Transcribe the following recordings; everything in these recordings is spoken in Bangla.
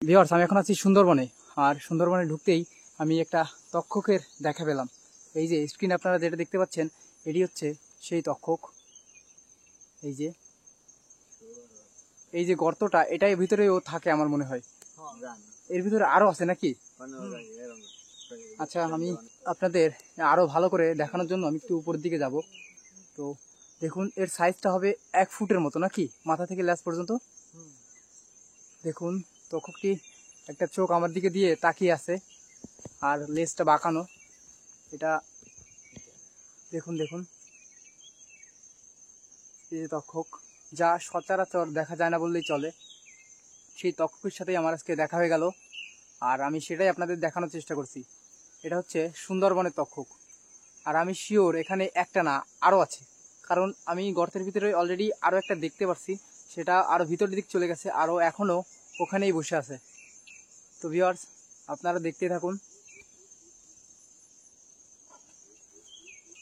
ভিউয়ার্স, আমি এখন আছি সুন্দরবনে। আর সুন্দরবনে ঢুকতেই আমি একটা তক্ষকের দেখা পেলাম। এই যে স্ক্রিনে আপনারা যেটা দেখতে পাচ্ছেন, এটি হচ্ছে সেই তক্ষক। এই যে গর্তটা, এটাই ভিতরে ও থাকে আমার মনে হয়। এর ভিতরে আরো আছে নাকি? আচ্ছা, আমি আপনাদের আরো ভালো করে দেখানোর জন্য আমি একটু উপরের দিকে যাব। তো দেখুন, এর সাইজটা হবে 1 ফুটের মতো নাকি, মাথা থেকে লেজ পর্যন্ত। দেখুন, তক্ষকটি একটা চোখ আমার দিকে দিয়ে তাকিয়ে আছে, আর লেজটা বাঁকানো। এটা দেখুন দেখুন, এই যে তক্ষক, যা সচরাচর দেখা যায় না বললেই চলে, সেই তক্ষকের সাথেই আমার আজকে দেখা হয়ে গেল। আর আমি সেটাই আপনাদের দেখানোর চেষ্টা করছি। এটা হচ্ছে সুন্দরবনের তক্ষক। আর আমি শিওর এখানে একটা না, আরও আছে। কারণ আমি গর্তের ভিতরে অলরেডি আরও একটা দেখতে পাচ্ছি, সেটা আরও ভিতরের দিক চলে গেছে, আরও এখনও ওখানেই বসে আছে। তো ভিউয়ার্স, আপনারা দেখতে থাকুন।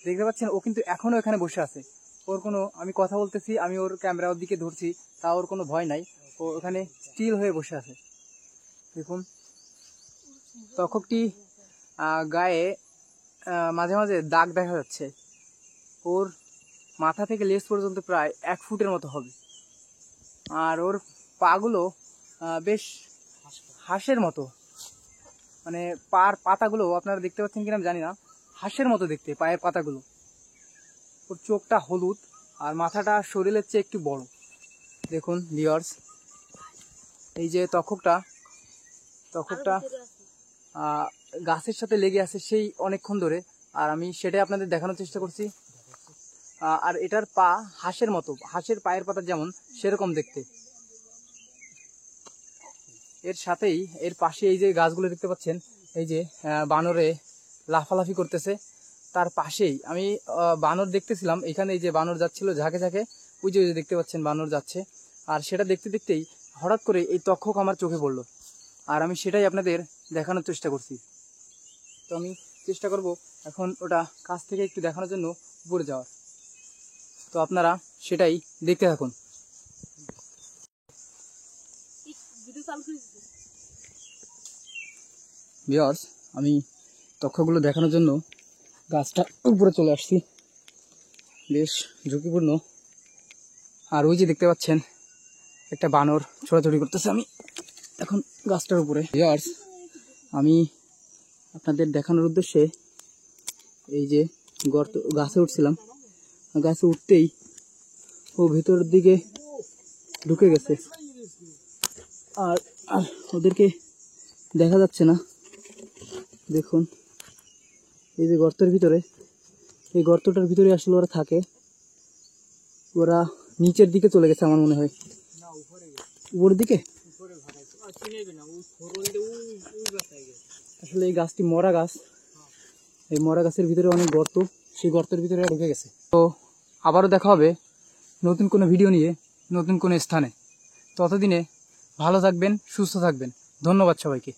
দেখতে পাচ্ছেন, ও কিন্তু এখনও এখানে বসে আছে। ওর কোনো, আমি কথা বলতেছি, আমি ওর ক্যামেরা ওর দিকে ধরছি, তা ওর কোনো ভয় নাই। ও ওখানে স্টিল হয়ে বসে আছে। দেখুন, তক্ষকটি গায়ে মাঝে মাঝে দাগ দেখা যাচ্ছে। ওর মাথা থেকে লেজ পর্যন্ত প্রায় 1 ফুটের মতো হবে। আর ওর পাগুলো বেশ হাঁসের মতো, মানে পার পাতাগুলো আপনারা দেখতে পাচ্ছেন কিনা জানি না, হাঁসের মতো দেখতে পায়ের পাতাগুলো। ওর চোখটা হলুদ, আর মাথাটা শরীরের চেয়ে একটু বড়। দেখুন ভিউয়ার্স, এই যে তক্ষকটা গাছের সাথে লেগে আছে সেই অনেকক্ষণ ধরে, আর আমি সেটাই আপনাদের দেখানোর চেষ্টা করছি। আর এটার পা হাঁসের মতো, হাঁসের পায়ের পাতা যেমন সেরকম দেখতে। এর সাথেই এর পাশে এই যে গাছগুলো দেখতে পাচ্ছেন, এই যে বানরে লাফালাফি করতেছে। তার পাশেই আমি বানর দেখতেছিলাম এখানে, এই যে বানর যাচ্ছিল ঝাঁকে ঝাঁকে, ওই যে দেখতে পাচ্ছেন বানর যাচ্ছে। আর সেটা দেখতে দেখতেই হঠাৎ করে এই তক্ষক আমার চোখে পড়লো, আর আমি সেটাই আপনাদের দেখানোর চেষ্টা করছি। তো আমি চেষ্টা করব এখন ওটা কাছ থেকে একটু দেখানোর জন্য উপরে যাওয়ার। তো আপনারা সেটাই দেখতে থাকুন। ভিউয়ার্স, আমি তক্ষকগুলো দেখানোর জন্য গাছটা উপরে চলে আসছি। বেশ ঝুঁকিপূর্ণ। আর ওই যে দেখতে পাচ্ছেন একটা বানর ছোটাছুটি করতেছে। আমি এখন গাছটার উপরে। ভিউয়ার্স, আমি আপনাদের দেখানোর উদ্দেশ্যে এই যে গর্ত গাছে উঠছিলাম, গাছে উঠতেই ও ভেতরের দিকে ঢুকে গেছে। আর আর ওদেরকে দেখা যাচ্ছে না। দেখুন, এই যে গর্তের ভিতরে, এই গর্তটার ভিতরে আসলে ওরা থাকে। ওরা নিচের দিকে চলে গেছে আমার মনে হয়, উপরের দিকে। আসলে এই গাছটি মরা গাছ, এই মরা গাছের ভিতরে অনেক গর্ত, সেই গর্তের ভিতরে ঢুকে গেছে। তো আবারও দেখা হবে নতুন কোনো ভিডিও নিয়ে, নতুন কোনো স্থানে। ততদিনে ভালো থাকবেন, সুস্থ থাকবেন। ধন্যবাদ সবাইকে।